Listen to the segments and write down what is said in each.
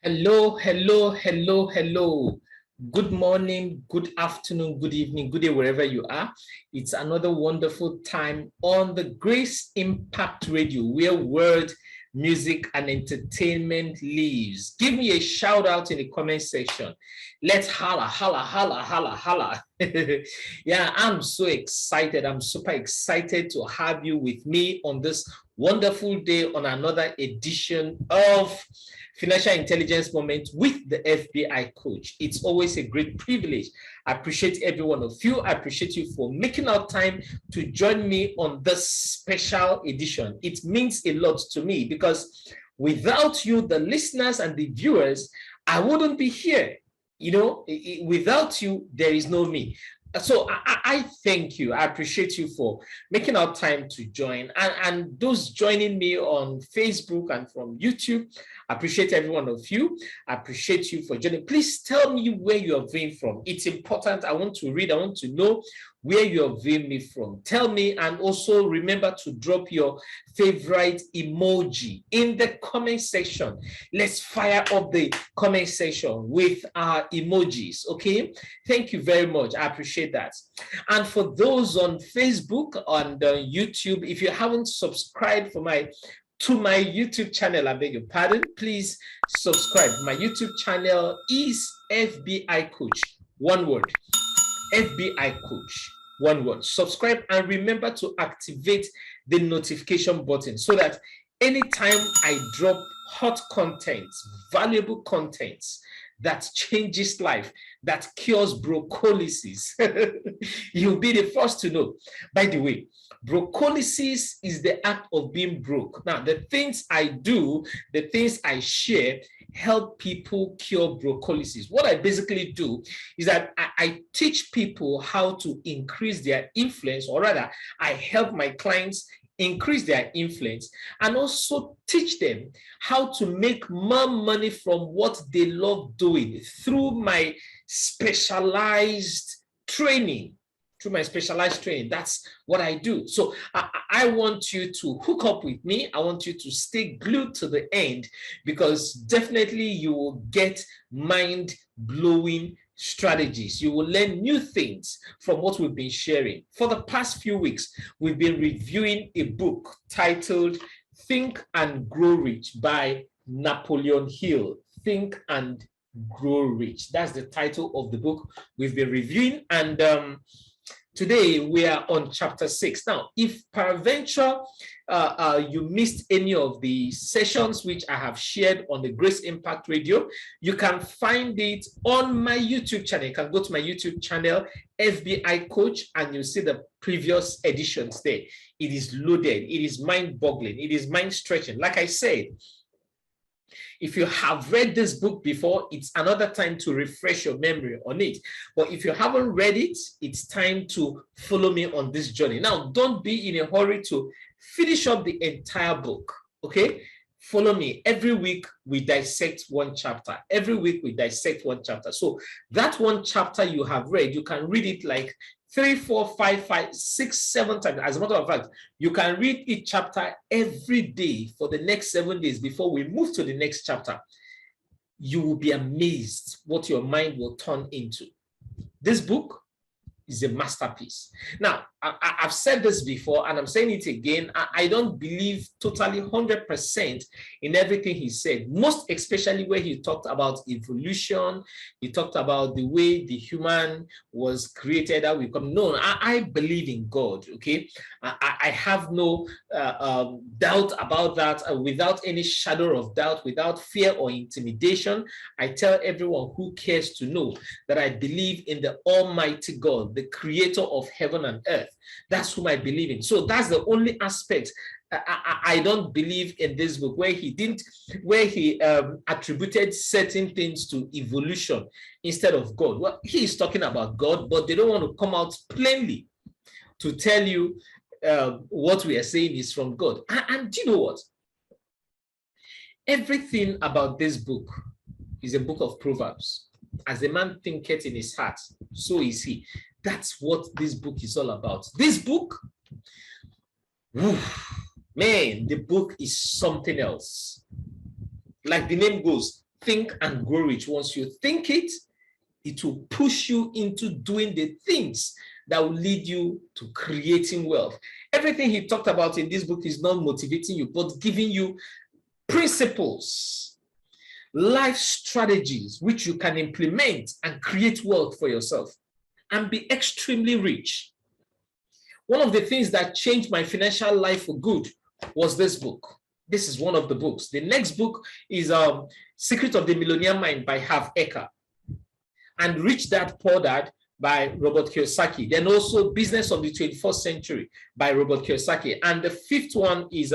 Hello, hello, hello, hello. Good morning, good afternoon, good evening, good day, wherever you are. It's another wonderful time on the Grace Impact Radio, where word, music, and entertainment lives. Give me a shout out in the comment section. Let's holla, holla, holla, holla, holla. Yeah, I'm so excited. I'm super excited to have you with me on this wonderful day on another edition of Financial Intelligence Moment with the FBI coach. It's always a great privilege. I appreciate every one of you. I appreciate you for making out time to join me on this special edition. It means a lot to me because without you, the listeners and the viewers, I wouldn't be here. You know, without you, there is no me. So I thank you. I appreciate you for making out time to join. And those joining me on Facebook and from YouTube, I appreciate every one of you. I appreciate you for joining. Please tell me where you are viewing from. It's important. I want to read. I want to know where you are viewing me from. Tell me, and also remember to drop your favorite emoji in the comment section. Let's fire up the comment section with our emojis, okay? Thank you very much. I appreciate that. And for those on Facebook and YouTube, if you haven't subscribed to my YouTube channel, I beg your pardon, please subscribe. My YouTube channel is FBI Coach, one word. FBI Coach, one word. Subscribe and remember to activate the notification button so that anytime I drop hot content, valuable content that changes life, that cures brocollisis, you'll be the first to know. By the way, brocollisis is the act of being broke. Now, the things I do, the things I share, help people cure brocollisis. What I basically do is that I teach people how to increase their influence, or rather, I help my clients increase their influence and also teach them how to make more money from what they love doing through my specialized training. That's what I do. So I want you to hook up with me. I want you to stay glued to the end, because definitely you will get mind-blowing strategies. You will learn new things from what we've been sharing. For the past few weeks, we've been reviewing a book titled Think and Grow Rich by Napoleon Hill. Think and Grow Rich. That's the title of the book we've been reviewing. And today we are on chapter 6. Now, if peradventure you missed any of the sessions which I have shared on the Grace Impact Radio, you can find it on my YouTube channel. You can go to my YouTube channel, FBI Coach, and you'll see the previous editions there. It is loaded. It is mind-boggling. It is mind-stretching. Like I said, if you have read this book before, it's another time to refresh your memory on it. But if you haven't read it, it's time to follow me on this journey. Now, don't be in a hurry to finish up the entire book, okay? Follow me. Every week, we dissect one chapter. Every week, we dissect one chapter. So that one chapter you have read, you can read it like 3, 4, 5, 5, 6, 7 times. As a matter of fact, you can read each chapter every day for the next 7 days before we move to the next chapter. You will be amazed what your mind will turn into. This book is a masterpiece. Now, I've said this before, and I'm saying it again. I don't believe totally 100% in everything he said, most especially where he talked about evolution. He talked about the way the human was created. That we come. No, I believe in God, okay? I have no doubt about that. Without any shadow of doubt, without fear or intimidation, I tell everyone who cares to know that I believe in the Almighty God, the creator of heaven and earth. That's whom I believe in. So that's the only aspect I don't believe in this book, where he attributed certain things to evolution instead of God. Well, he is talking about God, but they don't want to come out plainly to tell you what we are saying is from God. And do you know what? Everything about this book is a book of Proverbs. As a man thinketh in his heart, so is he. That's what this book is all about. This book, man, the book is something else. Like the name goes, Think and Grow Rich. Once you think it, it will push you into doing the things that will lead you to creating wealth. Everything he talked about in this book is not motivating you, but giving you principles, life strategies, which you can implement and create wealth for yourself and be extremely rich. One of the things that changed my financial life for good was this book. This is one of the books. The next book is Secret of the Millionaire Mind by Harv Eker, and Rich Dad Poor Dad by Robert Kiyosaki. Then also Business of the 21st Century by Robert Kiyosaki. And the fifth one is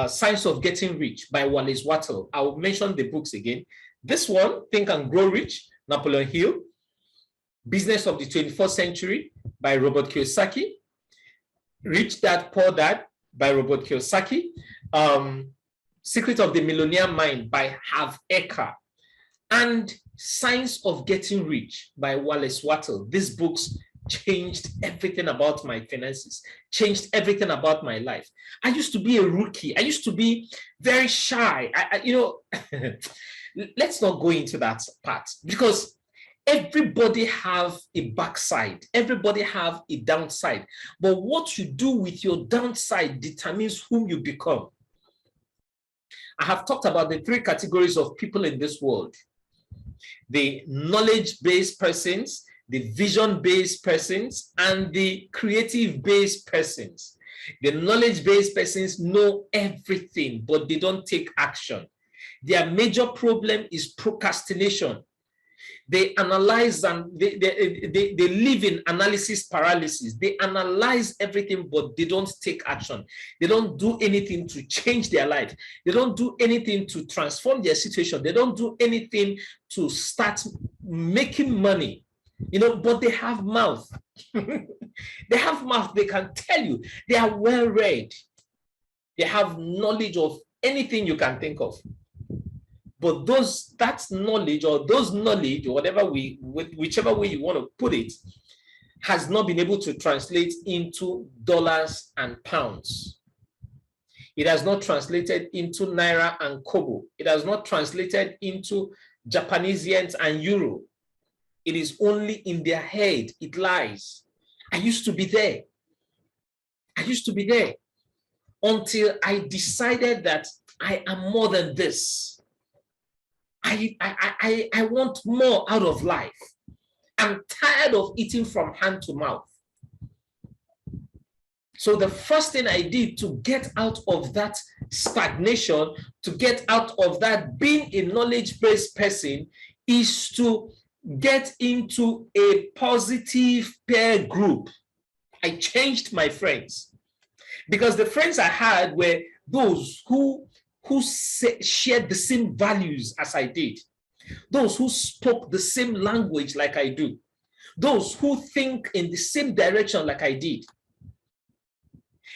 Science of Getting Rich by Wallace Wattle. I'll mention the books again. This one, Think and Grow Rich, Napoleon Hill. Business of the 21st Century by Robert Kiyosaki. Rich Dad Poor Dad by Robert Kiyosaki. Secret of the Millionaire Mind by Harv Eker. And Science of Getting Rich by Wallace Wattle. These books changed everything about my finances, changed everything about my life. I used to be a rookie. I used to be very shy. Let's not go into that part, because everybody have a backside. Everybody have a downside. But what you do with your downside determines whom you become. I have talked about the three categories of people in this world: the knowledge-based persons, the vision-based persons, and the creative-based persons. The knowledge-based persons know everything, but they don't take action. Their major problem is procrastination. They analyze and they live in analysis paralysis. They analyze everything, but they don't take action. They don't do anything to change their life. They don't do anything to transform their situation. They don't do anything to start making money, but they have mouth. They have mouth. They can tell you. They are well read. They have knowledge of anything you can think of. But that knowledge, or whatever whichever way you want to put it, has not been able to translate into dollars and pounds. It has not translated into naira and kobo. It has not translated into Japanese yen and euro. It is only in their head. It lies. I used to be there. Until I decided that I am more than this. I want more out of life. I'm tired of eating from hand to mouth. So the first thing I did to get out of that stagnation, to get out of that being a knowledge-based person, is to get into a positive peer group. I changed my friends, because the friends I had were those who shared the same values as I did, those who spoke the same language like I do, those who think in the same direction like I did.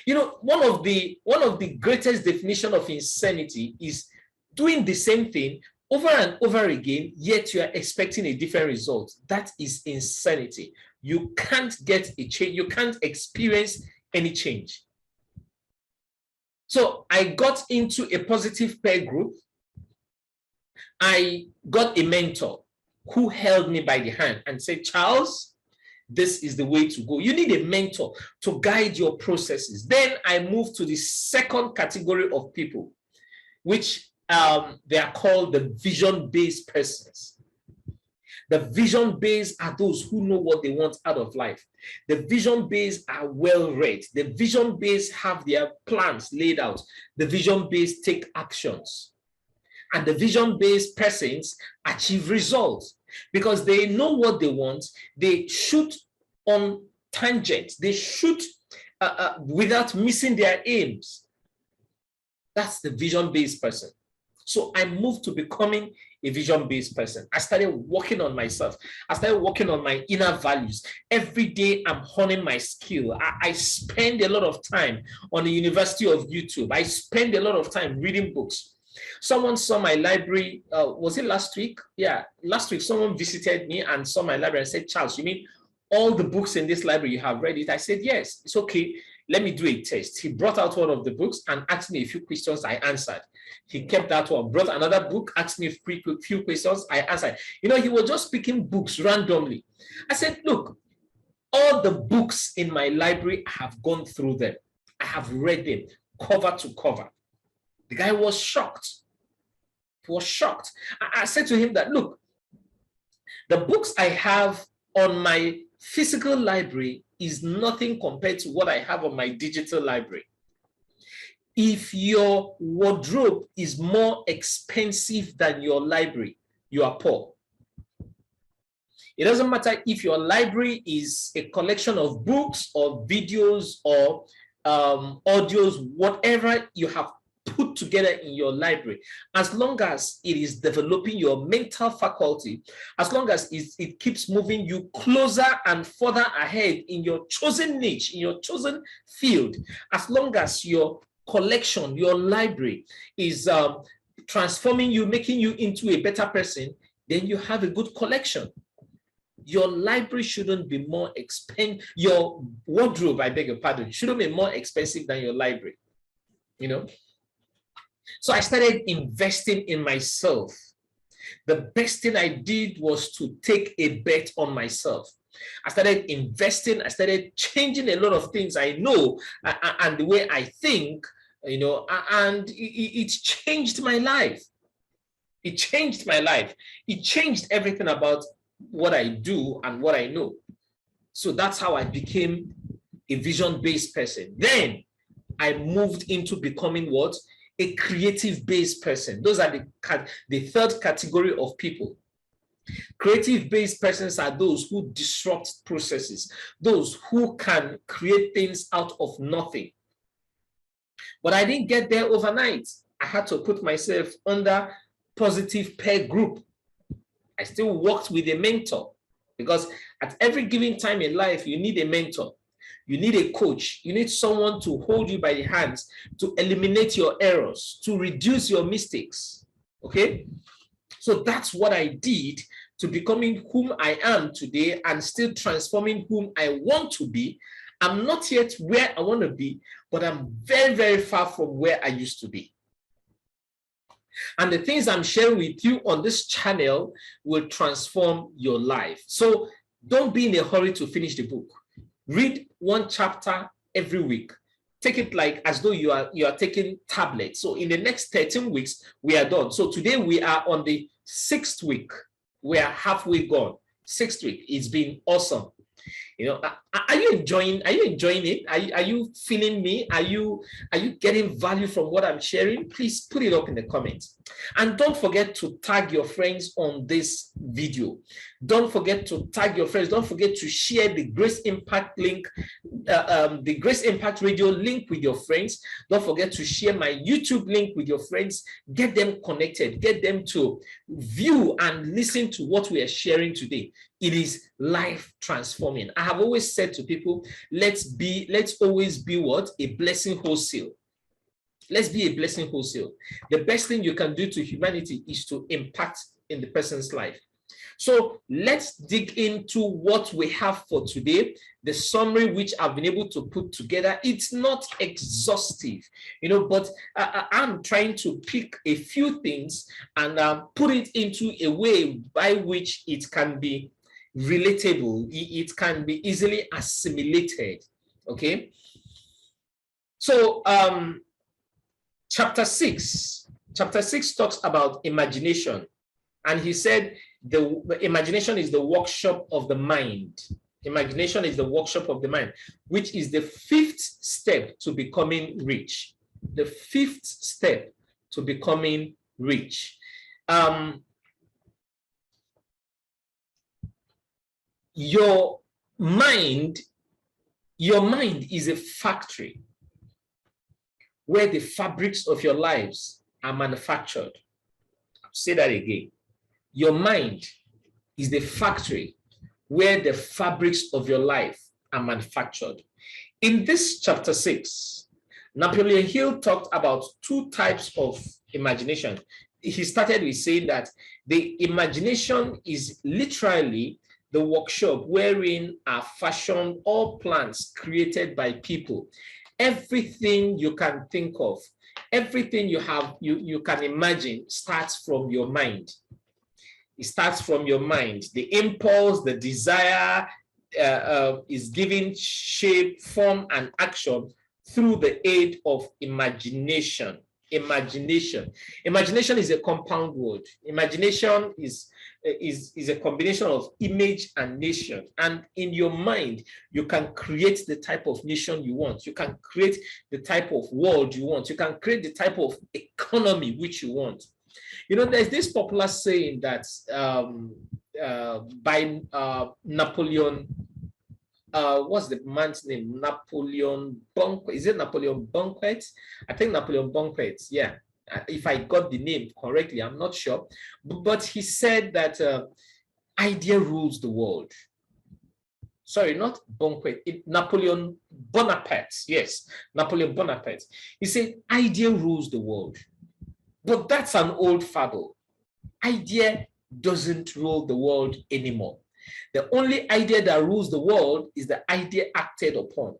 One of the greatest definition of insanity is doing the same thing over and over again, yet you are expecting a different result. That is insanity. You can't get a change. You can't experience any change. So I got into a positive peer group. I got a mentor who held me by the hand and said, Charles, this is the way to go. You need a mentor to guide your processes. Then I moved to the second category of people, which they are called the vision-based persons. The vision-based are those who know what they want out of life. The vision-based are well-read. The vision-based have their plans laid out. The vision-based take actions. And the vision-based persons achieve results because they know what they want. They shoot on tangents. They shoot without missing their aims. That's the vision-based person. So I moved to becoming a vision-based person. I started working on myself. I started working on my inner values. Every day I'm honing my skill. I spend a lot of time on the University of YouTube. I spend a lot of time reading books. Someone saw my library, was it last week? Yeah, last week someone visited me and saw my library and said, Charles, you mean all the books in this library, you have read it? I said, yes, it's okay. let me do a test. He brought out one of the books and asked me a few questions. I answered. He kept that one, brought another book, asked me a few questions. I answered. You know, he was just picking books randomly. I said, look, all the books in my library, I have gone through them. I have read them cover to cover. The guy was shocked. He was shocked. I said to him that, look, the books I have on my physical library is nothing compared to what I have on my digital library. If your wardrobe is more expensive than your library, you are poor. It doesn't matter if your library is a collection of books or videos or audios, whatever you have put together in your library, as long as it is developing your mental faculty, as long as it keeps moving you closer and further ahead in your chosen niche, in your chosen field, as long as your collection, your library is transforming you, making you into a better person, then you have a good collection. Your library shouldn't be more expensive. Your wardrobe, I beg your pardon, shouldn't be more expensive than your library. You know? So I started investing in myself. The best thing I did was to take a bet on myself. I started investing. I started changing a lot of things I know and the way I think, you know, and it changed my life. It changed my life. It changed everything about what I do and what I know. So that's how I became a vision-based person. Then I moved into becoming what? A creative-based person. Those are the third category of people. Creative-based persons are those who disrupt processes, those who can create things out of nothing. But I didn't get there overnight. I had to put myself under positive peer group. I still worked with a mentor, because at every given time in life, you need a mentor. You need a coach. You need someone to hold you by the hands, to eliminate your errors, to reduce your mistakes. Okay? So that's what I did to becoming whom I am today and still transforming whom I want to be. I'm not yet where I want to be, but I'm very, very far from where I used to be. And the things I'm sharing with you on this channel will transform your life. So don't be in a hurry to finish the book. Read one chapter every week. Take it like as though you are taking tablets. So in the next 13 weeks, we are done. So today we are on the 6th week. We are halfway gone. 6th week. It's been awesome. You know, are you enjoying it? Are you feeling me? Are you getting value from what I'm sharing? Please put it up in the comments. And don't forget to tag your friends on this video. Don't forget to tag your friends. Don't forget to share the Grace Impact link, the Grace Impact Radio link with your friends. Don't forget to share my YouTube link with your friends. Get them connected. Get them to view and listen to what we are sharing today. It is life transforming. I have always said to people, let's always be what? A blessing wholesale. Let's be a blessing wholesale. The best thing you can do to humanity is to impact in the person's life. So let's dig into what we have for today. The summary which I've been able to put together, it's not exhaustive, you know, but I'm trying to pick a few things and put it into a way by which it can be relatable. It can be easily assimilated. Okay. So chapter 6 talks about imagination, and he said the imagination is the workshop of the mind. Imagination is the workshop of the mind, which is the 5th step to becoming rich. The 5th step to becoming rich. Your mind is a factory where the fabrics of your lives are manufactured. I'll say that again. Your mind is the factory where the fabrics of your life are manufactured. In this chapter 6, Napoleon Hill talked about 2 types of imagination. He started with saying that the imagination is literally the workshop wherein are fashioned all plans created by people. Everything you can think of, everything you can imagine starts from your mind. It starts from your mind. The impulse, the desire is given shape, form, and action through the aid of imagination. Imagination is a compound word. Imagination is a combination of image and nation. And in your mind, you can create the type of nation you want. You can create the type of world you want. You can create the type of economy which you want. You know, there's this popular saying that by Napoleon, what's the man's name? Napoleon Bonaparte. Is it Napoleon Bonaparte? I think Napoleon Bonaparte. Yeah. If I got the name correctly, I'm not sure. But he said that idea rules the world. Sorry, not Bonaparte. Napoleon Bonaparte. Yes, Napoleon Bonaparte. He said idea rules the world. But that's an old fable. Idea doesn't rule the world anymore. The only idea that rules the world is the idea acted upon.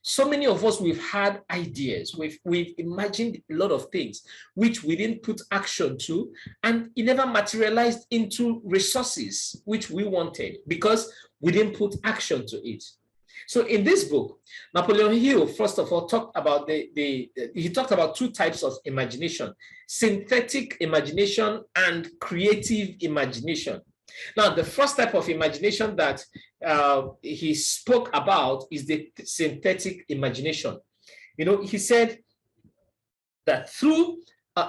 So many of us, we've had ideas, we've imagined a lot of things which we didn't put action to, and it never materialized into resources which we wanted because we didn't put action to it. So in this book, Napoleon Hill, first of all, talked about he talked about two types of imagination: synthetic imagination and creative imagination. Now, the first type of imagination that he spoke about is the synthetic imagination. You know, he said that through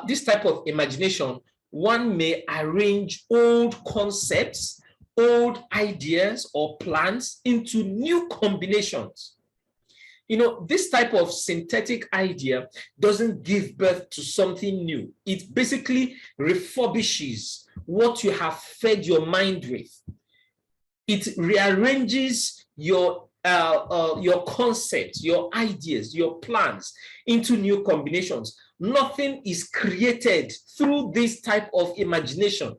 this type of imagination, one may arrange old concepts, old ideas or plans into new combinations. You know, this type of synthetic idea doesn't give birth to something new. It basically refurbishes what you have fed your mind with. It rearranges your concepts, your ideas, your plans into new combinations. Nothing is created through this type of imagination.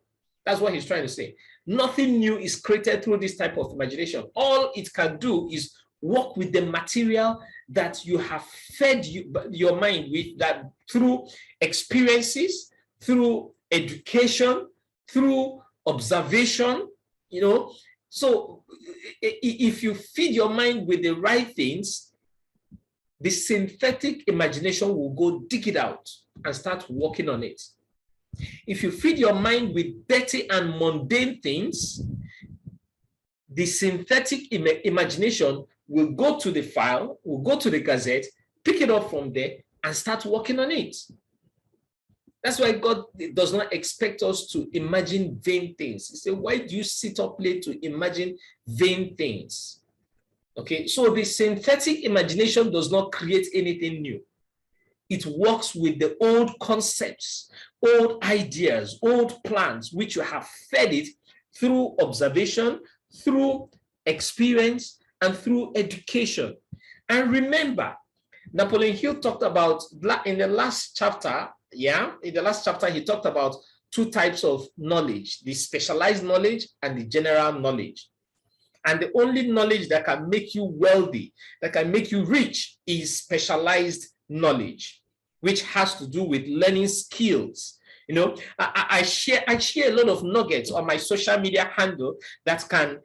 That's what he's trying to say. Nothing new is created through this type of imagination. All it can do is work with the material that you have fed your mind with, that through experiences, through education, through observation, you know. So if you feed your mind with the right things, the synthetic imagination will go dig it out and start working on it. If you feed your mind with dirty and mundane things, the synthetic imagination will go to the file, will go to the gazette, pick it up from there, and start working on it. That's why God does not expect us to imagine vain things. He said, why do you sit up late to imagine vain things? Okay, so the synthetic imagination does not create anything new. It works with the old concepts, old ideas, old plans, which you have fed it through observation, through experience, and through education. And remember, Napoleon Hill talked about, in the last chapter, he talked about two types of knowledge: the specialized knowledge and the general knowledge. And the only knowledge that can make you wealthy, that can make you rich, is specialized knowledge, which has to do with learning skills. You know, I share a lot of nuggets on my social media handle that can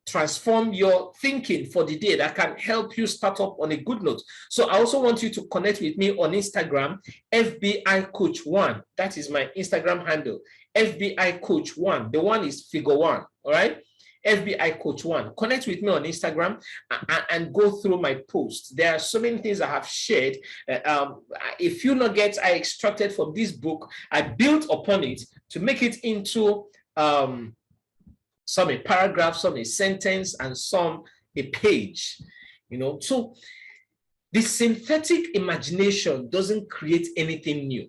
transform your thinking for the day, that can help you start up on a good note. So I also want you to connect with me on Instagram, FBI Coach 1. That is my Instagram handle, FBI Coach 1. The one is figure 1, all right? FBI Coach 1. Connect with me on Instagram and go through my posts. There are so many things I have shared. A few nuggets I extracted from this book, I built upon it to make it into some a paragraph, some a sentence, and some a page. You know, so the synthetic imagination doesn't create anything new.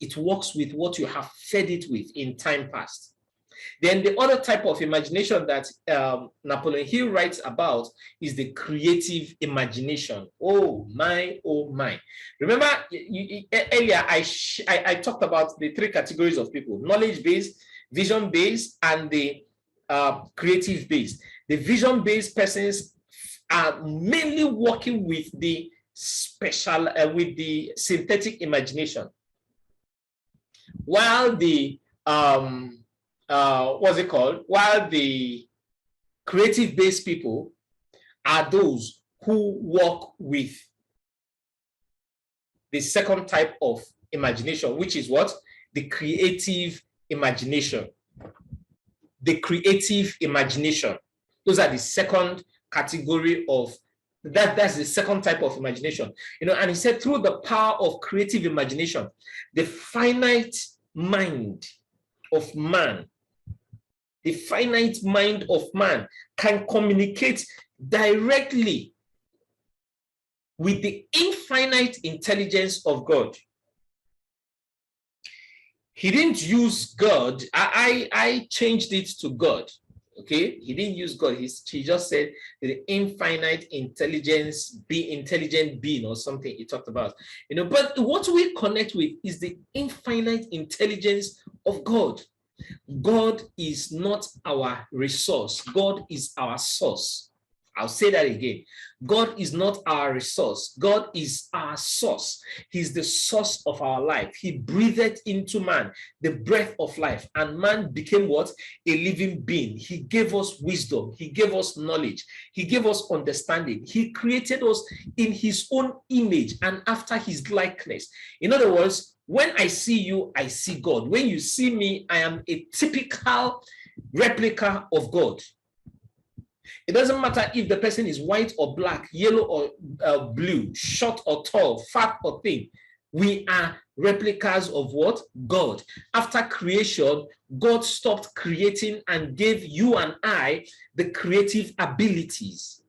It works with what you have fed it with in time past. Then the other type of imagination that Napoleon Hill writes about is the creative imagination. Oh my, oh my. Remember, earlier I talked about the three categories of people: knowledge-based, vision-based, and the creative based. The vision based persons are mainly working with the with the synthetic imagination, while the what's it called? While the creative based people are those who work with the second type of imagination, which is what? The creative imagination. The creative imagination. Those are the second category of that's the second type of imagination. And he said through the power of creative imagination, the finite mind of man, can communicate directly with the infinite intelligence of God. He didn't use God. I changed it to God. Okay, he didn't use God. He just said the infinite intelligence, intelligent being or something he talked about. But what we connect with is the infinite intelligence of God. God is not our resource. God is our source. I'll say that again. God is not our resource. God is our source. He's the source of our life. He breathed into man the breath of life, and man became what? A living being. He gave us wisdom. He gave us knowledge. He gave us understanding. He created us in his own image and after his likeness. In other words, when I see you, I see God. When you see me, I am a typical replica of God. It doesn't matter if the person is white or black, yellow or blue, short or tall, fat or thin. We are replicas of what? God. After creation, God stopped creating and gave you and I the creative abilities.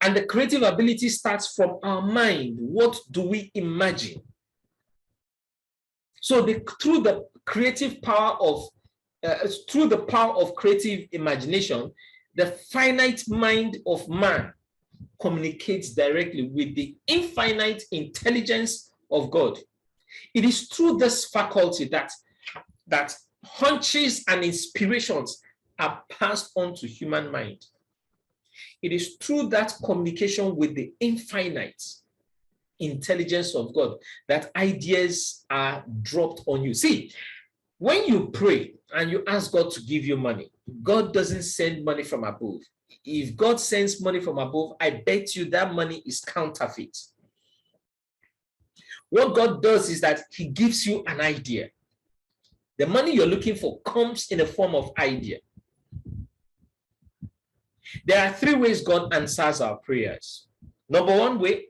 And the creative ability starts from our mind. What do we imagine? So through the power of creative imagination, the finite mind of man communicates directly with the infinite intelligence of God. It is through this faculty that hunches and inspirations are passed on to human mind. It is through that communication with the infinite intelligence of God that ideas are dropped on you. See, when you pray and you ask God to give you money, God doesn't send money from above. If God sends money from above, I bet you that money is counterfeit. What God does is that he gives you an idea. The money you're looking for comes in the form of idea. There are three ways God answers our prayers. Number one way,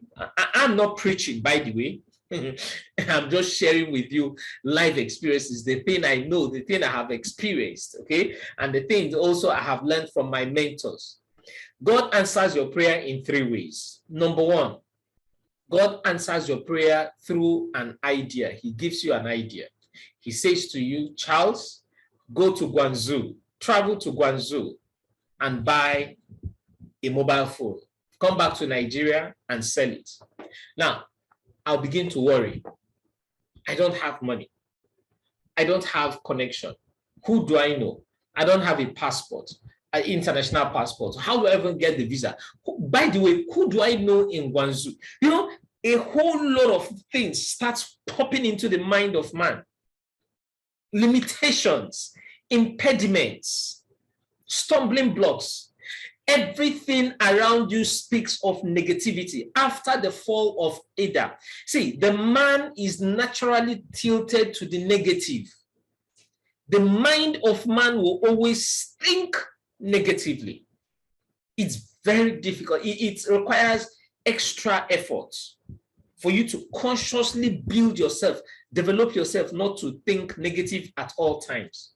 I'm not preaching, by the way. I'm just sharing with you life experiences, the thing I know, the thing I have experienced, okay? And the things also I have learned from my mentors. God answers your prayer in three ways. Number one, God answers your prayer through an idea. He gives you an idea. He says to you, Charles, go to Guangzhou, travel to Guangzhou and buy a mobile phone. Come back to Nigeria and sell it. Now, I'll begin to worry. I don't have money. I don't have connection. Who do I know? I don't have a passport, an international passport. How do I even get the visa? By the way, who do I know in Guangzhou? A whole lot of things starts popping into the mind of man. Limitations, impediments, stumbling blocks. Everything around you speaks of negativity after the fall of Adam. See, the man is naturally tilted to the negative. The mind of man will always think negatively. It's very difficult. It requires extra effort for you to consciously build yourself, develop yourself not to think negative at all times.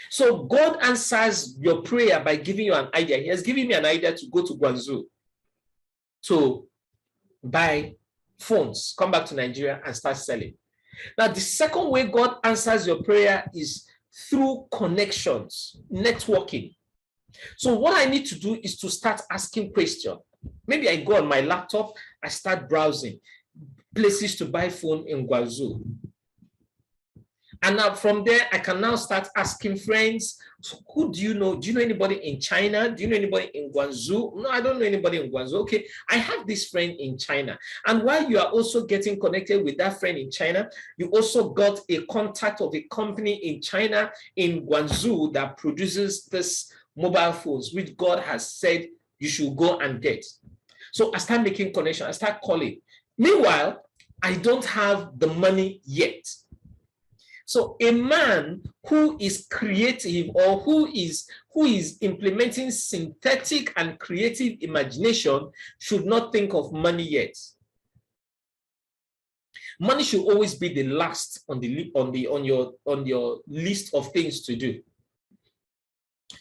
So God answers your prayer by giving you an idea. He has given me an idea to go to Guangzhou to buy phones, come back to Nigeria and start selling. Now, the second way God answers your prayer is through connections, networking. So what I need to do is to start asking questions. Maybe I go on my laptop, I start browsing places to buy phone in Guangzhou. And now from there, I can now start asking friends, so who do you know? Do you know anybody in China? Do you know anybody in Guangzhou? No, I don't know anybody in Guangzhou. Okay, I have this friend in China. And while you are also getting connected with that friend in China, you also got a contact of a company in China, in Guangzhou, that produces this mobile phones, which God has said you should go and get. So I start making connection. I start calling. Meanwhile, I don't have the money yet. So a man who is creative, or who is implementing synthetic and creative imagination, should not think of money yet. Money should always be the last on your list of things to do.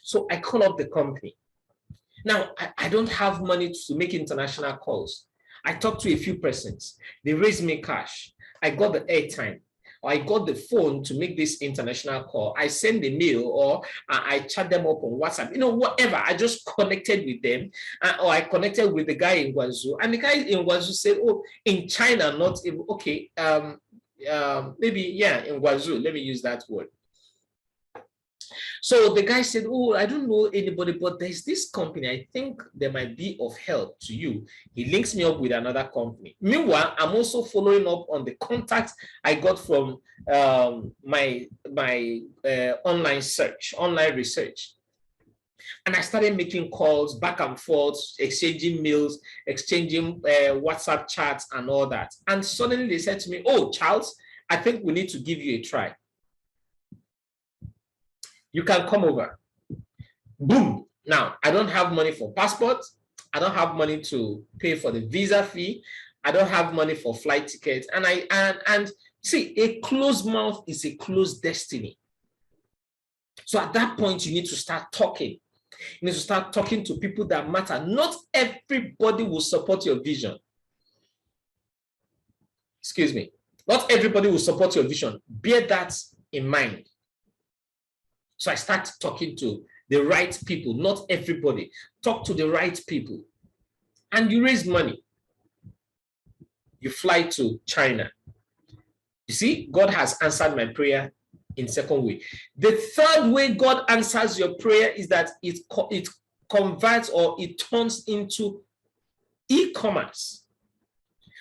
So I call up the company. Now, I don't have money to make international calls. I talked to a few persons. They raised me cash. I got the airtime. Or I got the phone to make this international call. I send the mail, or I chat them up on WhatsApp, whatever. I just connected with them, or I connected with the guy in Guangzhou. And the guy in Guangzhou said, oh, in China, not in, okay, maybe, yeah, in Guangzhou, let me use that word. So the guy said, oh, I don't know anybody, but there's this company. I think they might be of help to you. He links me up with another company. Meanwhile, I'm also following up on the contacts I got from my online research. And I started making calls back and forth, exchanging mails, exchanging WhatsApp chats and all that. And suddenly they said to me, oh, Charles, I think we need to give you a try. You can come over. Boom. Now, I don't have money for passport. I don't have money to pay for the visa fee. I don't have money for flight tickets. And see, a closed mouth is a closed destiny. So at that point, you need to start talking. You need to start talking to people that matter. Not everybody will support your vision. Excuse me. Not everybody will support your vision. Bear that in mind. So I start talking to the right people, not everybody. Talk to the right people. And you raise money. You fly to China. You see, God has answered my prayer in second way. The third way God answers your prayer is that it converts, or it turns into e-commerce.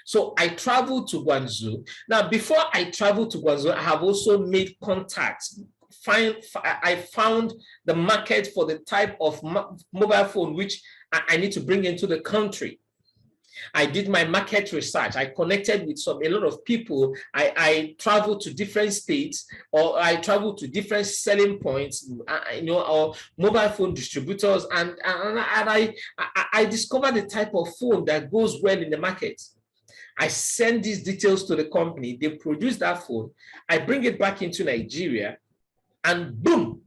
So I traveled to Guangzhou. Now, before I traveled to Guangzhou, I have also made contacts. I found the market for the type of mobile phone which I need to bring into the country. I did my market research. I connected with a lot of people. I traveled to different states, or I traveled to different selling points, or mobile phone distributors, and I discovered the type of phone that goes well in the market. I send these details to the company. They produce that phone. I bring it back into Nigeria. And boom,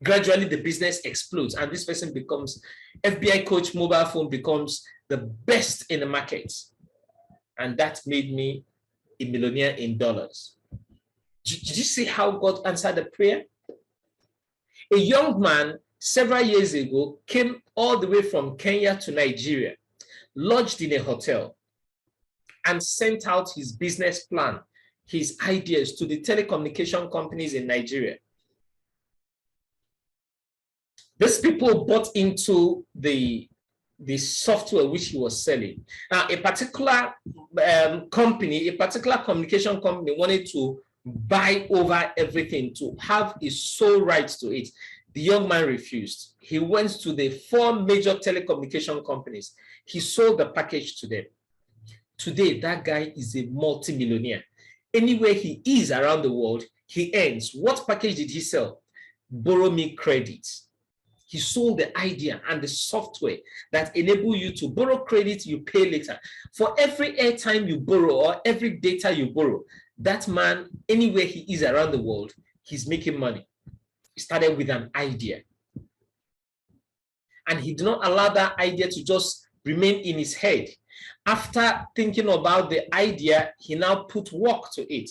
gradually the business explodes, and this person becomes, FBI Coach mobile phone becomes the best in the market. And that made me a millionaire in dollars. Did you see how God answered the prayer? A young man several years ago came all the way from Kenya to Nigeria, lodged in a hotel, and sent out his business plan, his ideas, to the telecommunication companies in Nigeria. These people bought into the software which he was selling. Now, a particular company, a particular communication company wanted to buy over everything, to have a sole right to it. The young man refused. He went to the 4 major telecommunication companies. He sold the package to them. Today, that guy is a multimillionaire. Anywhere he is around the world, he earns. What package did he sell? Borrow me credit. He sold the idea and the software that enable you to borrow credit, you pay later. For every airtime you borrow, or every data you borrow, that man, anywhere he is around the world, he's making money. He started with an idea. And he did not allow that idea to just remain in his head. After thinking about the idea, he now put work to it.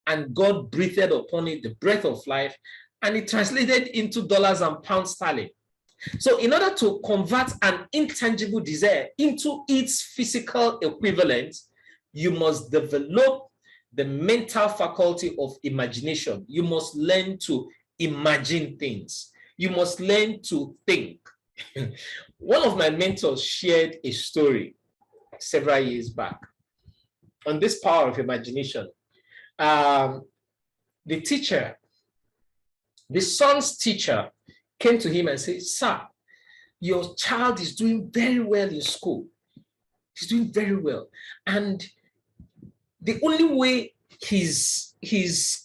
And God breathed upon it the breath of life, and it translated into dollars and pounds sterling. So in order to convert an intangible desire into its physical equivalent, you must develop the mental faculty of imagination. You must learn to imagine things. You must learn to think. One of my mentors shared a story several years back on this power of imagination. The son's teacher came to him and said, "Sir, your child is doing very well in school. He's doing very well. And the only way his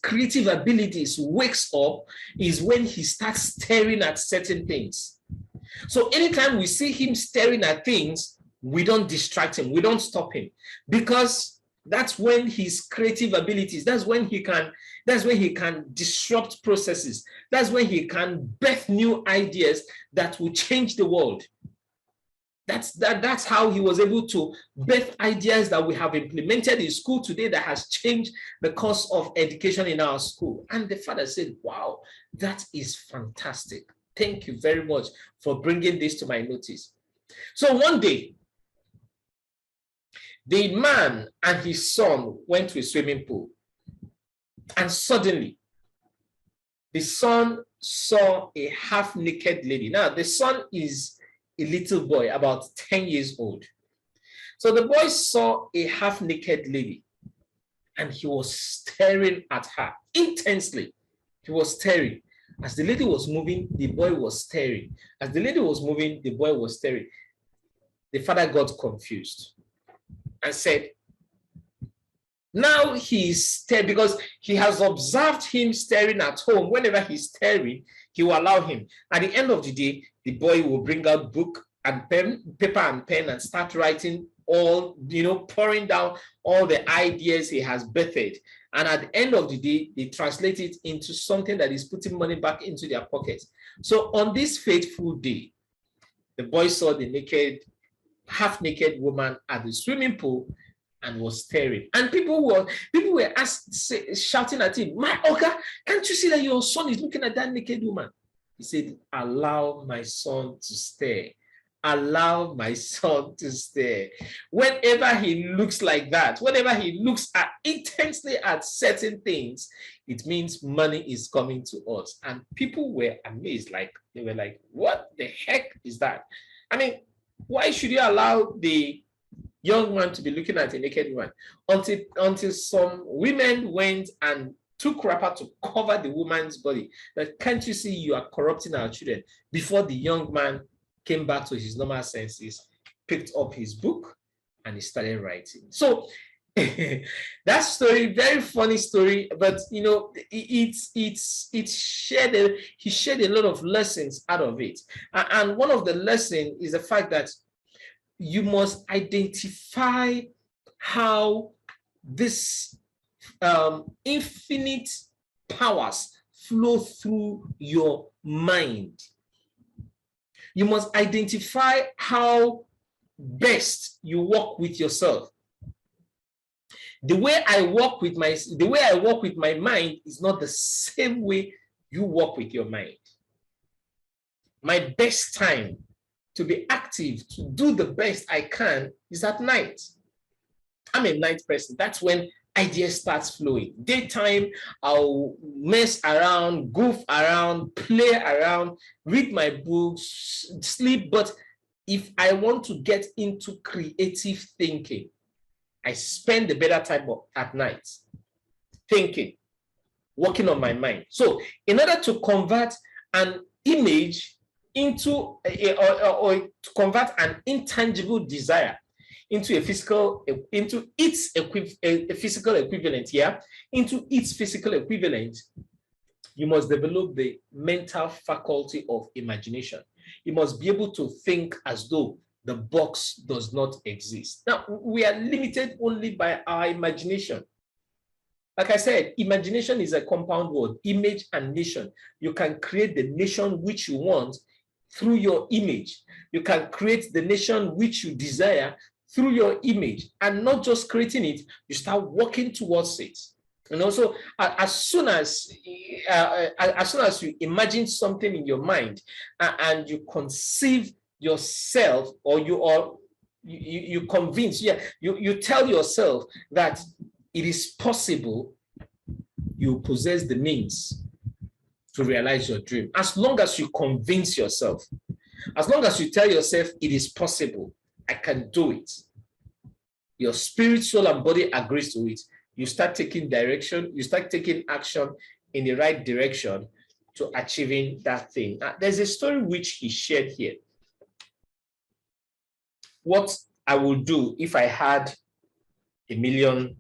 creative abilities wakes up is when he starts staring at certain things. So anytime we see him staring at things, we don't distract him, we don't stop him, because that's when his creative abilities, that's when he can disrupt processes, that's when he can birth new ideas that will change the world." That's how he was able to birth ideas that we have implemented in school today that has changed the course of education in our school. And the father said, "Wow, that is fantastic. Thank you very much for bringing this to my notice." So one day, the man and his son went to a swimming pool, and suddenly the son saw a half-naked lady. Now, the son is a little boy, about 10 years old. So the boy saw a half-naked lady, and he was staring at her intensely. He was staring. As the lady was moving, the boy was staring. As the lady was moving, the boy was staring. The father got confused and said, now he's staring, because he has observed him staring at home. Whenever he's staring, he will allow him. At the end of the day, the boy will bring out book and pen, paper and pen, and start writing all, pouring down all the ideas he has birthed. And at the end of the day, they translate it into something that is putting money back into their pockets. So on this fateful day, the boy saw the half-naked woman at the swimming pool and was staring. And people were shouting at him, "My Oga, can't you see that your son is looking at that naked woman?" He said, "Allow my son to stare. Allow my son to stare." Whenever he looks like that, whenever he looks intensely at certain things, it means money is coming to us. And people were amazed. They were like, "What the heck is that?" I mean, why should you allow the young man to be looking at a naked woman? Until some women went and took wrapper to cover the woman's body. That, "Can't you see you are corrupting our children?" Before the young man came back to his normal senses, picked up his book, and he started writing. So that story, very funny story, but he shared a lot of lessons out of it. And one of the lessons is the fact that you must identify how this infinite powers flow through your mind. You must identify how best you work with yourself. The way I work with my mind is not the same way you work with your mind. My best time to be active, to do the best I can, is at night. I'm a night person. That's when ideas starts flowing. Daytime, I'll mess around, goof around, play around, read my books, sleep. But if I want to get into creative thinking, I spend the better time at night thinking, working on my mind. So in order to convert an image into or to convert an intangible desire into its physical equivalent, into its physical equivalent, you must develop the mental faculty of imagination. You must be able to think as though the box does not exist. Now, we are limited only by our imagination. Like I said, imagination is a compound word, image and nation. You can create the nation which you want through your image. You can create the nation which you desire through your image, and not just creating it, you start working towards it. And also, as soon as you imagine something in your mind and you conceive yourself, or you convince, you tell yourself that it is possible you possess the means to realize your dream. As long as you convince yourself, as long as you tell yourself it is possible, I can do it. Your spirit, soul, and body agrees to it. You start taking direction, you start taking action in the right direction to achieving that thing. Now, there's a story which he shared here. What I would do if I had $1 million.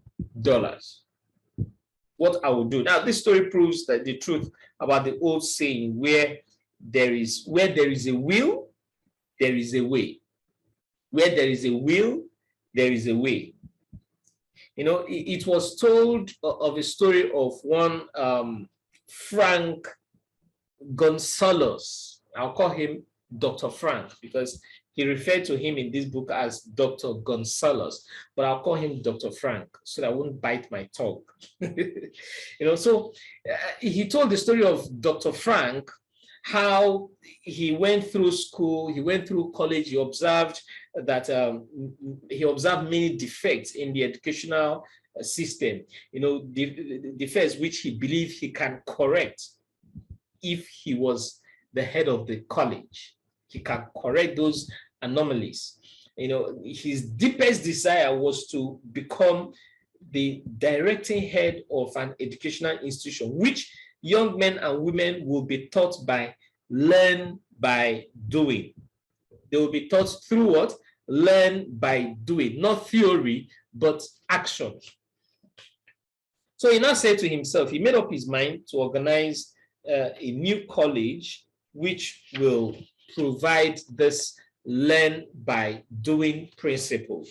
What I would do. Now, this story proves that the truth about the old saying, where there is a will, there is a way. Where there is a will, there is a way. You know, it was told of a story of one Frank Gonzalez. I'll call him Dr. Frank because he referred to him in this book as Dr. Gonzalez, but I'll call him Dr. Frank so that I won't bite my tongue. You know, so he told the story of Dr. Frank, how he went through school, he went through college, he observed that he observed many defects in the educational system, you know, defects which he believed he can correct if he was the head of the college. He can correct those anomalies. You know, his deepest desire was to become the directing head of an educational institution, which young men and women will be taught by learn by doing. They will be taught through what? Learn by doing, not theory, but action. So he now said to himself, he made up his mind to organize a new college which will provide this learn by doing principle,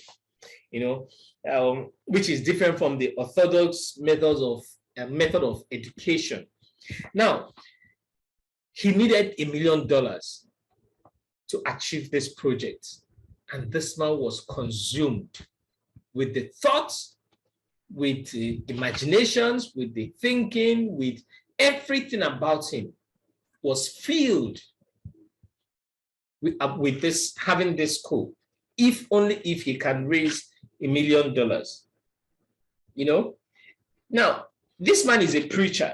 you know, which is different from the orthodox methods of method of education. Now, he needed $1 million to achieve this project, and this man was consumed with the thoughts, with the imaginations, with the thinking, with everything about him was filled with this, having this school, if only if he can raise $1 million. You know, now this man is a preacher.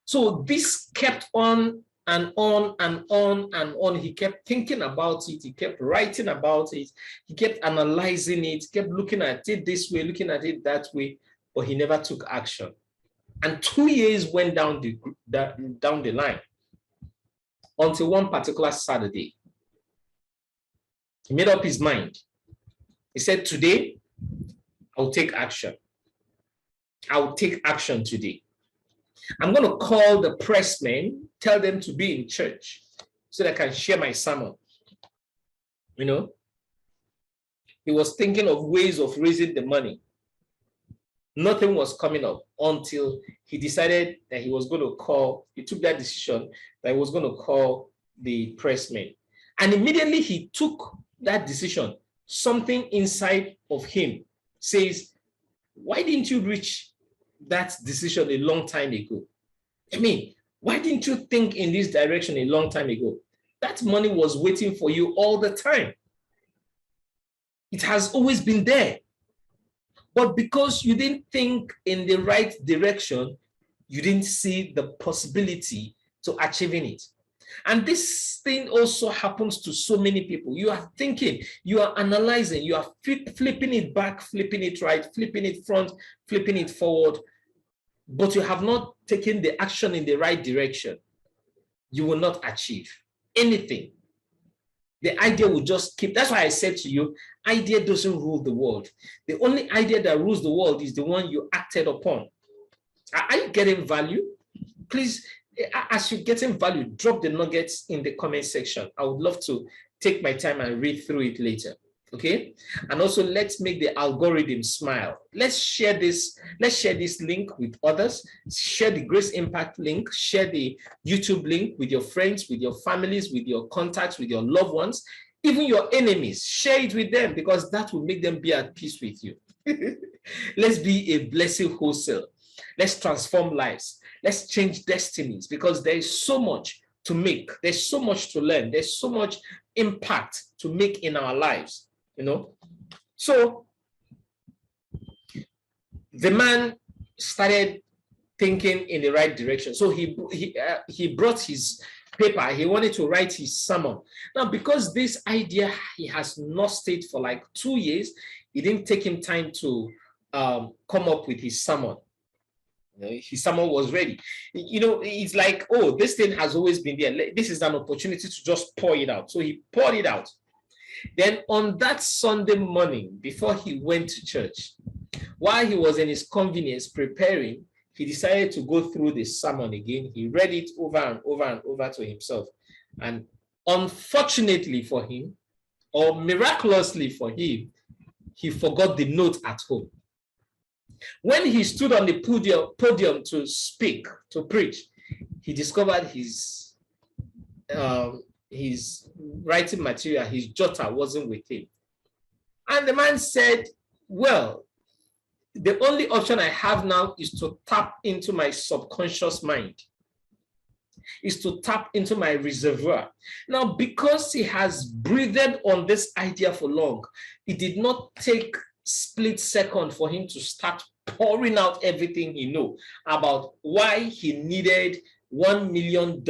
So this kept on and on and on and on. He kept thinking about it. He kept writing about it. He kept analyzing it, kept looking at it this way, looking at it that way, but he never took action. And 2 years went down the line until one particular Saturday. He made up his mind. He said, today, I'll take action. I'll take action today. I'm going to call the pressmen, tell them to be in church so that I can share my sermon. You know, he was thinking of ways of raising the money. Nothing was coming up until he decided that he was going to call, he took that decision that he was going to call the pressmen. And immediately he took that decision, something inside of him says, why didn't you reach that decision a long time ago? I mean, why didn't you think in this direction a long time ago? That money was waiting for you all the time. It has always been there. But because you didn't think in the right direction, you didn't see the possibility to achieving it. And this thing also happens to so many people. You are thinking, you are analyzing, you are flipping it back, flipping it right, flipping it front, flipping it forward, but you have not taken the action in the right direction. You will not achieve anything. The idea will just keep. That's why I said to you, idea doesn't rule the world. The only idea that rules the world is the one you acted upon. Are you getting value? Please, as you're getting value, drop the nuggets in the comment section. I would love to take my time and read through it later. Okay, and also let's make the algorithm smile. Let's share this link with others. Share the Grace Impact link, share the YouTube link with your friends, with your families, with your contacts, with your loved ones, even your enemies. Share it with them because that will make them be at peace with you. Let's be a blessing wholesale. Let's transform lives. Let's change destinies because there is so much to make. There's so much to learn. There's so much impact to make in our lives. You know, so the man started thinking in the right direction. So he brought his paper. He wanted to write his sermon. Now, because this idea, he has nursed it for like 2 years, it didn't take him time to come up with his sermon. His sermon was ready. It's like, oh, this thing has always been there. This is an opportunity to just pour it out. So he poured it out. Then on that Sunday morning, before he went to church, while he was in his convenience preparing, he decided to go through the sermon again. He read it over and over and over to himself. And unfortunately for him, or miraculously for him, he forgot the note at home. When he stood on the podium to speak, to preach, he discovered his writing material, his jotter wasn't with him. And the man said, well, the only option I have now is to tap into my subconscious mind, is to tap into my reservoir. Now, because he has breathed on this idea for long, it did not take split second for him to start pouring out everything he knew about why he needed $1 million.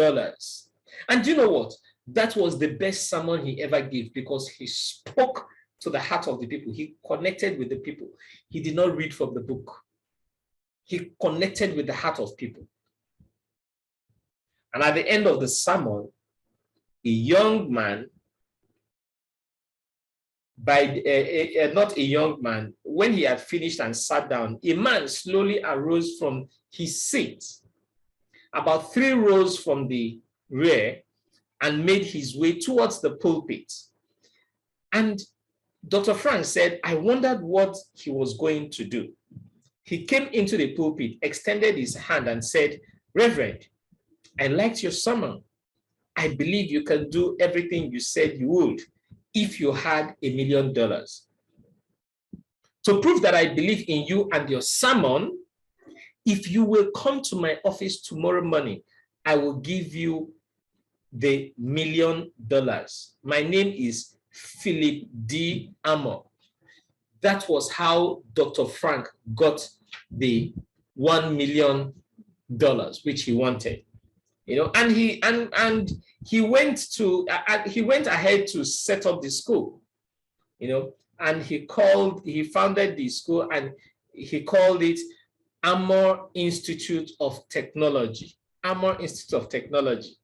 And do you know what? That was the best sermon he ever gave, because he spoke to the heart of the people. He connected with the people. He did not read from the book. He connected with the heart of people. And at the end of the sermon, a young man, not a young man, when he had finished and sat down, a man slowly arose from his seat, about 3 rows from the rear, and made his way towards the pulpit. And Dr. Frank said, I wondered what he was going to do. He came into the pulpit, extended his hand and said, Reverend, I liked your sermon. I believe you can do everything you said you would if you had $1 million. To prove that I believe in you and your sermon, if you will come to my office tomorrow morning, I will give you the $1 million. My name is Philip D. Amor. That was how Dr. Frank got the $1 million which he wanted. And he went ahead to set up the school, and he founded the school, and he called it Amor Institute of Technology. Amor Institute of Technology.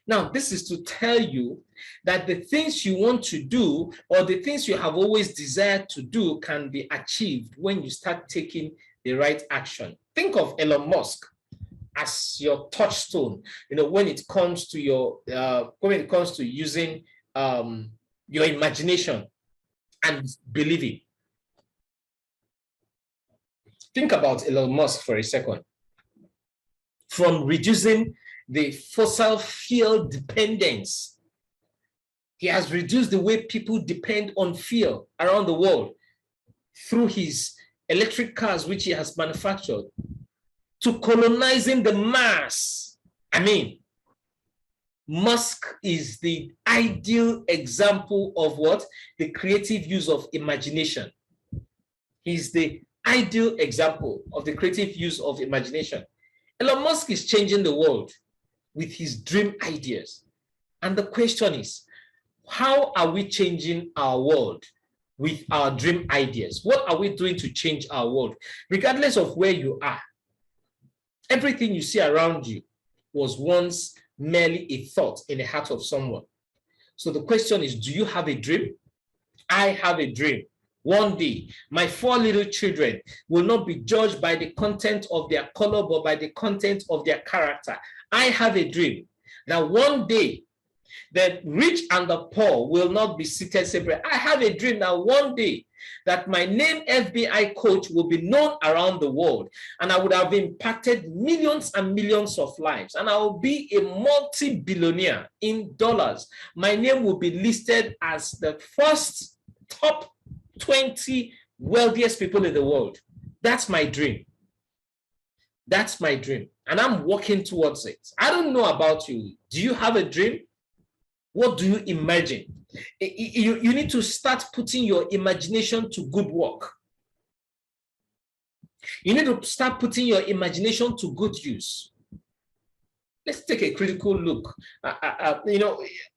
Now, this is to tell you that the things you want to do, or the things you have always desired to do, can be achieved when you start taking the right action. Think of Elon Musk as your touchstone, when it comes to using your imagination and believing. Think about Elon Musk for a second. From reducing the fossil fuel dependence, he has reduced the way people depend on fuel around the world through his electric cars, which he has manufactured, to colonizing the Mars. I mean, Musk is the ideal example of what? The creative use of imagination. He's the ideal example of the creative use of imagination. Elon Musk is changing the world with his dream ideas. And the question is, how are we changing our world with our dream ideas? What are we doing to change our world? Regardless of where you are, everything you see around you was once merely a thought in the heart of someone. So the question is, do you have a dream? I have a dream. One day, my 4 little children will not be judged by the content of their color, but by the content of their character. I have a dream that one day, the rich and the poor will not be seated separate. I have a dream that one day, that my name, FBI coach, will be known around the world, and I would have impacted millions and millions of lives, and I will be a multi-billionaire in dollars. My name will be listed as the first top 20 wealthiest people in the world. That's my dream. That's my dream. And I'm working towards it. I don't know about you. Do you have a dream? What do you imagine? You need to start putting your imagination to good work. You need to start putting your imagination to good use. Let's take a critical look,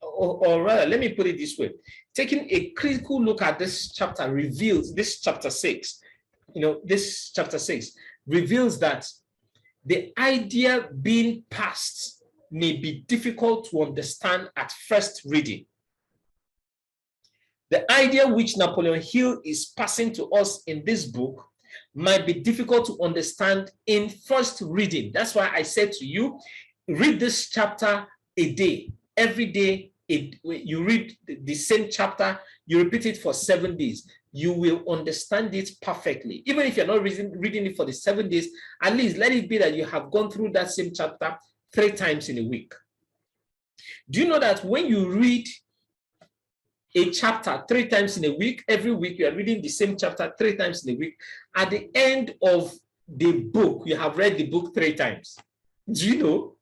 or rather, let me put it this way. Taking a critical look at this chapter reveals, this chapter 6, this chapter 6 reveals that the idea being passed may be difficult to understand at first reading. The idea which Napoleon Hill is passing to us in this book might be difficult to understand in first reading. That's why I said to you, read this chapter a day. Every day, you read the same chapter, you repeat it for 7 days. You will understand it perfectly. Even if you're not reading it for the 7 days, at least let it be that you have gone through that same chapter 3 times in a week. Do you know that when you read a chapter 3 times in a week, every week you are reading the same chapter 3 times in a week, at the end of the book, you have read the book 3 times. Do you know?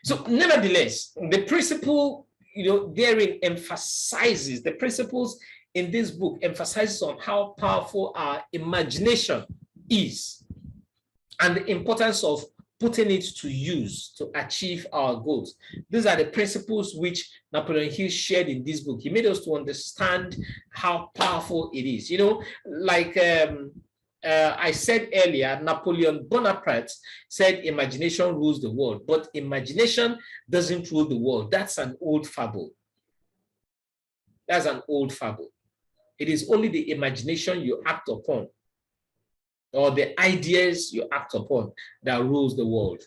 So nevertheless, the principle, therein emphasizes, the principles in this book emphasizes on how powerful our imagination is and the importance of putting it to use to achieve our goals. These are the principles which Napoleon Hill shared in this book. He made us to understand how powerful it is. Like I said earlier, Napoleon Bonaparte said imagination rules the world, but imagination doesn't rule the world. That's an old fable. That's an old fable. It is only the imagination you act upon, or the ideas you act upon, that rules the world.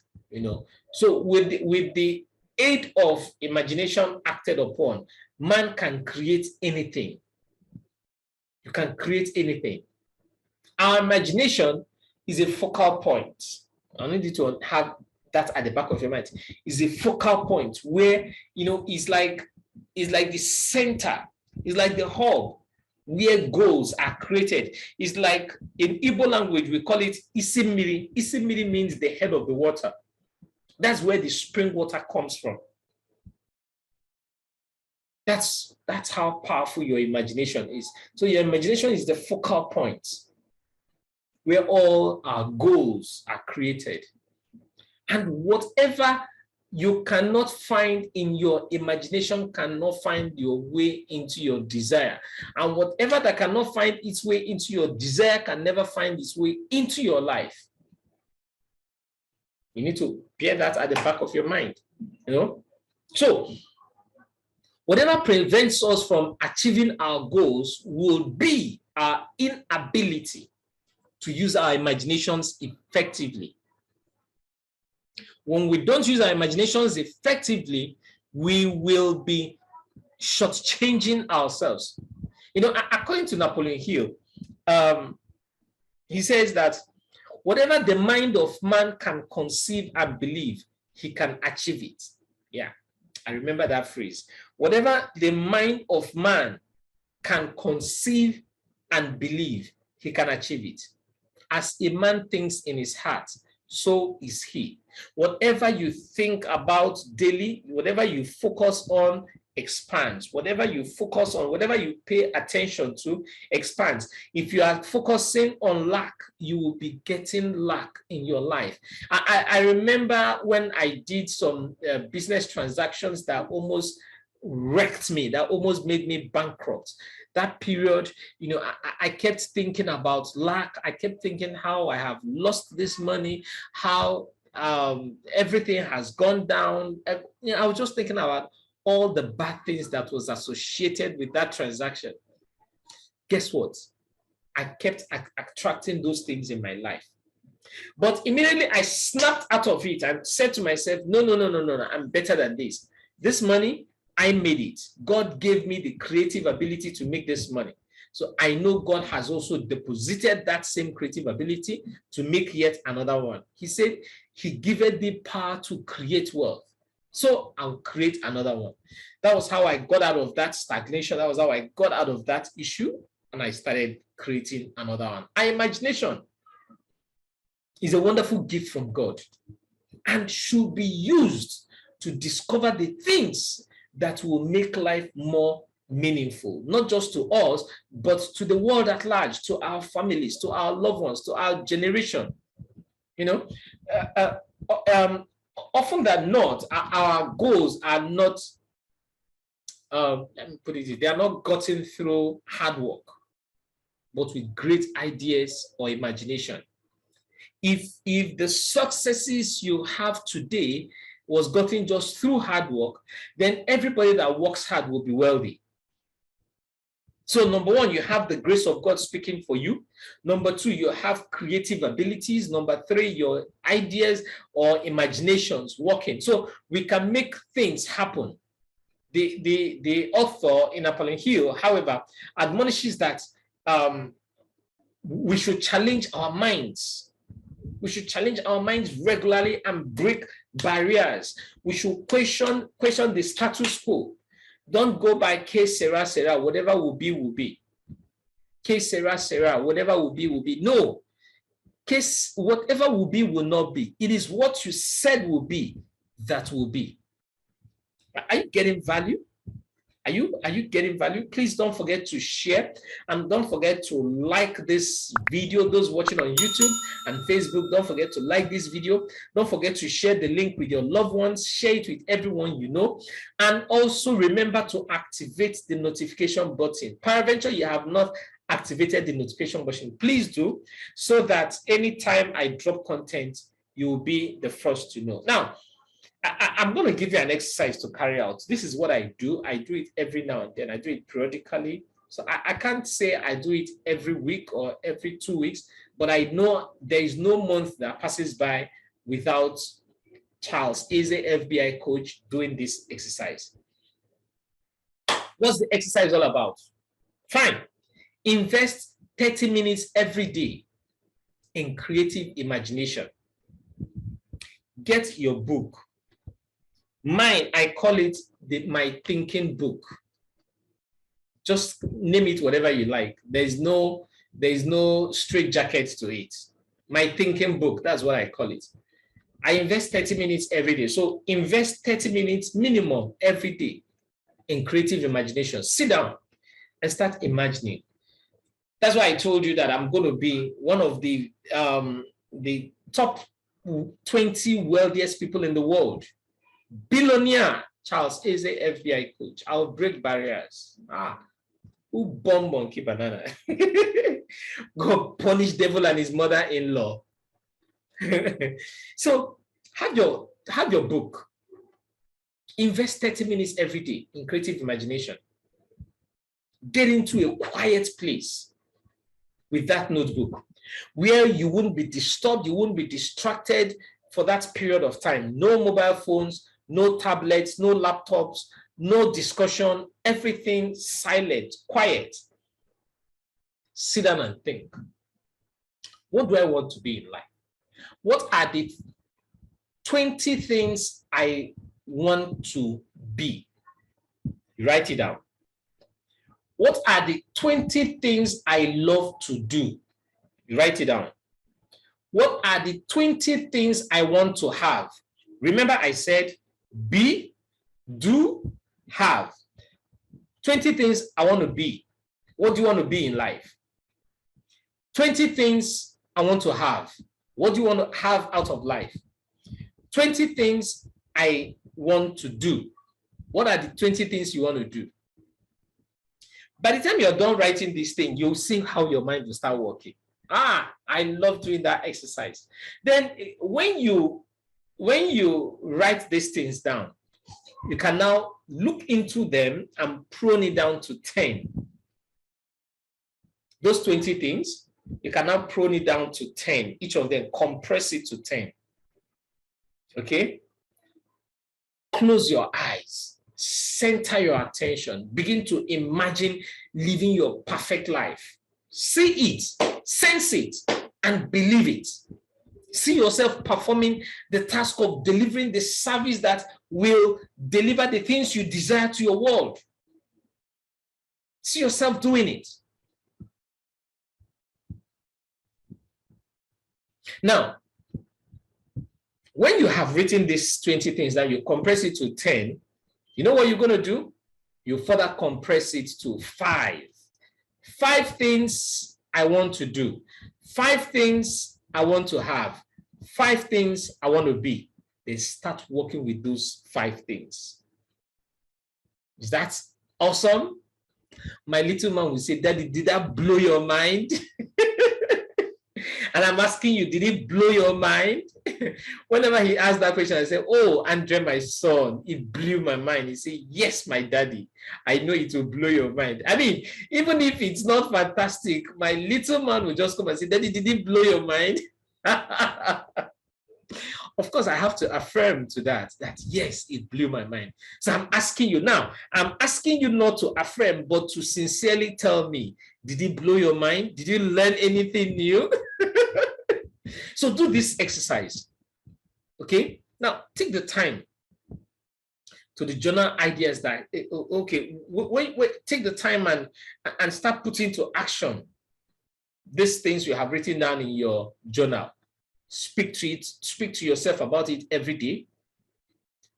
So with the aid of imagination acted upon, man can create anything. You can create anything. Our imagination is a focal point. I need you to have that at the back of your mind. Is a focal point where it's like the center, it's like the hub where goals are created. It's like in Igbo language, we call it Isimiri. Isimiri means the head of the water. That's where the spring water comes from. That's how powerful your imagination is. So your imagination is the focal point where all our goals are created. And whatever you cannot find in your imagination cannot find your way into your desire. And whatever that cannot find its way into your desire can never find its way into your life. You need to bear that at the back of your mind. So whatever prevents us from achieving our goals will be our inability to use our imaginations effectively. When we don't use our imaginations effectively, we will be shortchanging ourselves. According to Napoleon Hill, he says that whatever the mind of man can conceive and believe, he can achieve it. Yeah, I remember that phrase. Whatever the mind of man can conceive and believe, he can achieve it. As a man thinks in his heart, so is he. Whatever you think about daily, whatever you focus on, expands. Whatever you focus on, whatever you pay attention to, expands. If you are focusing on lack, you will be getting lack in your life. I remember when I did some business transactions that almost wrecked me, that almost made me bankrupt. That period, I kept thinking about lack. I kept thinking how I have lost this money, how everything has gone down. I was just thinking about all the bad things that was associated with that transaction. Guess what? I kept attracting those things in my life. But immediately I snapped out of it and said to myself, no, I'm better than this. This money, I made it. God gave me the creative ability to make this money. So I know God has also deposited that same creative ability to make yet another one. He said, he giveth the power to create wealth. So I'll create another one. That was how I got out of that stagnation. That was how I got out of that issue. And I started creating another one. Our imagination is a wonderful gift from God and should be used to discover the things that will make life more meaningful, not just to us, but to the world at large, to our families, to our loved ones, to our generation. You know, uh, often than not, our goals are not, let me put it, they are not gotten through hard work, but with great ideas or imagination. If the successes you have today was gotten just through hard work, then everybody that works hard will be wealthy. So number one, you have the grace of God speaking for you. Number two, you have creative abilities. Number three, your ideas or imaginations working. So we can make things happen. The author in Napoleon Hill, however, admonishes that we should challenge our minds. We should challenge our minds regularly and break barriers. We should question the status quo. Don't go by que sera, sera, whatever will be, will be. Que sera, sera, whatever will be, will be. No. Case, whatever will be, will not be. It is what you said will be that will be. Are you getting value? Are you getting value? Please don't forget to share and don't forget to like this video. Those watching on YouTube and Facebook, don't forget to like this video. Don't forget to share the link with your loved ones. Share it with everyone you know. And also remember to activate the notification button. Peradventure, you have not activated the notification button. Please do, so that anytime I drop content, you will be the first to know. Now, I'm going to give you an exercise to carry out. This is what I do. I do it every now and then. I do it periodically. So I can't say I do it every week or every 2 weeks, but I know there is no month that passes by without Charles, is a FBI coach, doing this exercise. What's the exercise all about? Fine. Invest 30 minutes every day in creative imagination. Get your book. Mine, I call it my thinking book. Just name it whatever you like. There's no straight jacket to it. My thinking book, that's what I call it. I invest 30 minutes every day. So invest 30 minutes minimum every day in creative imagination. Sit down and start imagining. That's why I told you that I'm going to be one of the top 20 wealthiest people in the world. Billionaire Charles is a FBI coach. I'll break barriers. Who bomb monkey banana? Go punish devil and his mother-in-law. So have your book. Invest 30 minutes every day in creative imagination. Get into a quiet place with that notebook where you wouldn't be disturbed, you wouldn't be distracted for that period of time. No mobile phones, no tablets, no laptops, no discussion, everything silent, quiet. Sit down and think. What do I want to be in life? What are the 20 things I want to be? You write it down. What are the 20 things I love to do? You write it down. What are the 20 things I want to have? Remember I said be, do, have. 20 things I want to be. What do you want to be in life? 20 things I want to have. What do you want to have out of life? 20 things I want to do. What are the 20 things you want to do? By the time you're done writing this thing, you'll see how your mind will start working. I love doing that exercise. Then when you write these things down, you can now look into them and prune it down to 10. Those 20 things, you can now prune it down to 10. Each of them, compress it to 10. Okay? Close your eyes. Center your attention. Begin to imagine living your perfect life. See it, sense it, and believe it. See yourself performing the task of delivering the service that will deliver the things you desire to your world. See yourself doing it. Now, when you have written these 20 things that you compress it to 10, you know what you're going to do? You further compress it to 5. 5 things I want to do. 5 things I want to have. 5 things I want to be. Then start working with those 5 things. Is that awesome? My little man will say, Daddy, did that blow your mind? And I'm asking you, did it blow your mind? Whenever he asks that question, I say, oh, Andre, my son, it blew my mind. He say, yes, my daddy, I know it will blow your mind. I mean, even if it's not fantastic, my little man will just come and say, Daddy, did it blow your mind? Of course, I have to affirm to that yes, it blew my mind. So I'm asking you now, I'm asking you not to affirm, but to sincerely tell me, did it blow your mind? Did you learn anything new? So do this exercise. Okay, now take the time to the journal ideas that, okay, wait, take the time and start putting to action these things you have written down in your journal. Speak to it, speak to yourself about it every day.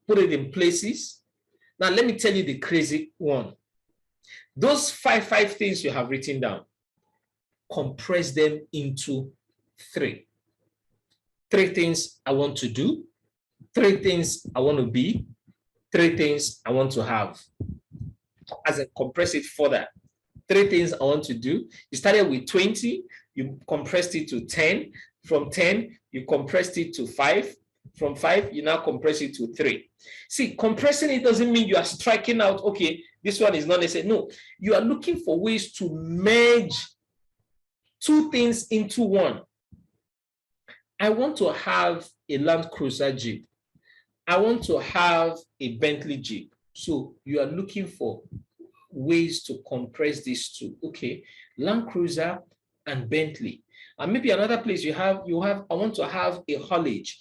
Put it in places. Now, let me tell you the crazy one. Those five things you have written down, compress them into 3. 3 things I want to do, 3 things I want to be, 3 things I want to have. As I compress it further, 3 things I want to do. You started with 20, you compressed it to 10. From 10, you compressed it to 5. From 5, you now compress it to 3. See, compressing it doesn't mean you are striking out, okay, this one is not necessary. No, you are looking for ways to merge 2 things into one. I want to have a Land Cruiser Jeep. I want to have a Bentley Jeep. So you are looking for ways to compress these 2. Okay, Land Cruiser and Bentley. And maybe another place you have, I want to have a haulage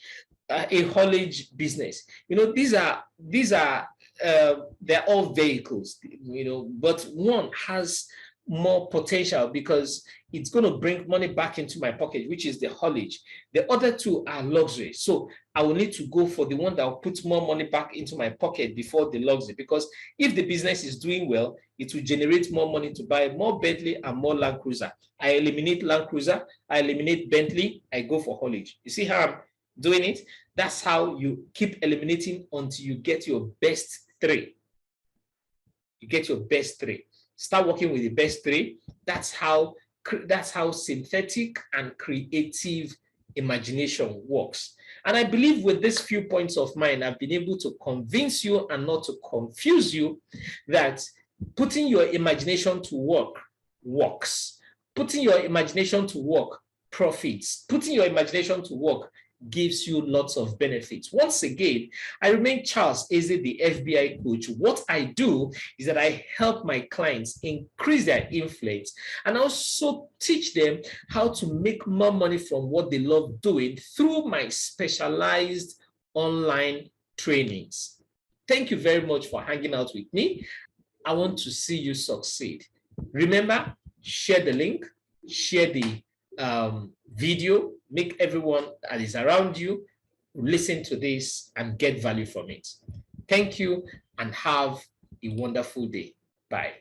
business. You know, these are they're all vehicles, you know, but one has more potential because it's going to bring money back into my pocket, which is the haulage. The other 2 are luxury. So I will need to go for the one that will put more money back into my pocket before the luxury, because if the business is doing well, it will generate more money to buy more Bentley and more Land Cruiser. I eliminate Land Cruiser, I eliminate Bentley, I go for haulage. You see how I'm doing it? That's how you keep eliminating until you get your best 3. You get your best 3. Start working with the best 3. That's how synthetic and creative imagination works. And I believe with these few points of mine, I've been able to convince you and not to confuse you that putting your imagination to work works. Putting your imagination to work profits. Putting your imagination to work gives you lots of benefits. Once again, I remain Charles Eze, the FBI coach. What I do is that I help my clients increase their influence and also teach them how to make more money from what they love doing through my specialized online trainings. Thank you very much for hanging out with me. I want to see you succeed. Remember, share the link, share the video, make everyone that is around you listen to this and get value from it. Thank you and have a wonderful day. Bye.